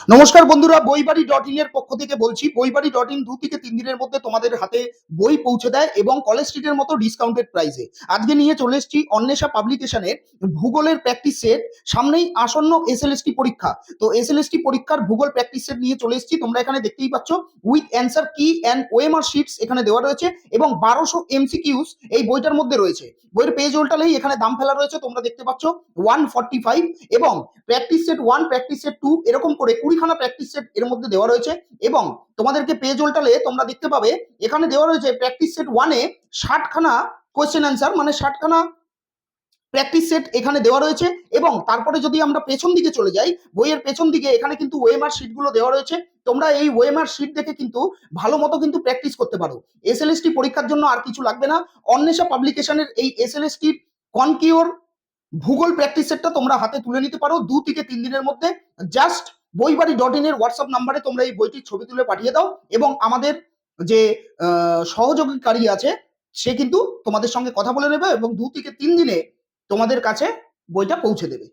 নমস্কার বন্ধুরা, বইবাড়ি.in এর পক্ষ থেকে বলছি। বইবাড়ি.in 2 থেকে 3 দিনের মধ্যে তোমাদের হাতে বই পৌঁছে দেয় এবং কলেজ স্ট্রিটের মতো ডিসকাউন্টেড প্রাইসে। আজকে নিয়ে চলে এসেছি অন্বেষা পাবলিকেশনের ভূগোলের প্র্যাকটিস সেট। সামনেই আসন্ন এসএলএসটি পরীক্ষা, তো এসএলএসটি পরীক্ষার ভূগোল প্র্যাকটিস সেট নিয়ে চলে এসেছি। তোমরা এখানে দেখতেই পাচ্ছ উইথ অ্যান্সার কি অ্যান্ড ওএমআর শিটস এখানে দেওয়া রয়েছে এবং 1200 এমসিকিউস এই বইটার মধ্যে রয়েছে। বইয়ের পেজ উল্টালেই এখানে দাম ফেলা রয়েছে, তোমরা দেখতে পাচ্ছ 145 এবং প্র্যাকটিস সেট 1, প্র্যাকটিস সেট 2 এরকম করে 20খানা প্র্যাকটিস সেট এর মধ্যে দেওয়া রয়েছে। এবং তোমাদেরকে পেজ উল্টালে তোমরা দেখতে পাবে এখানে দেওয়া রয়েছে প্র্যাকটিস সেট 1 এ 60খানা কোয়েশ্চেন অ্যান্সার, মানে 60খানা প্র্যাকটিস সেট এখানে দেওয়া রয়েছে। এবং তারপরে যদি আমরা পেছন দিকে চলে যাই, বইয়ের পেছন দিকে এখানে কিন্তু ওএমআর শিটগুলো দেওয়া রয়েছে। তোমরা এই ওএমআর শিট দেখে কিন্তু ভালো মতো কিন্তু প্র্যাকটিস করতে পারো। এসএলএসটি পরীক্ষার জন্য আর কিছু লাগবে না। অন্বেষা পাবলিকেশনের এই এসএলএসটি কনকিওর ভূগোল প্র্যাকটিস সেটটা তোমরা হাতে তুলে নিতে পারো 2 থেকে 3 দিনের মধ্যে। জাস্ট বইবাড়ি.in এর হোয়াটসঅ্যাপ নাম্বারে তোমরা এই বইটির ছবি তুলে পাঠিয়ে দাও এবং আমাদের যে সহযোগীকারী আছে সে কিন্তু তোমাদের সঙ্গে কথা বলে নেবে এবং 2 থেকে 3 দিনে তোমাদের কাছে বইটা পৌঁছে দেবে।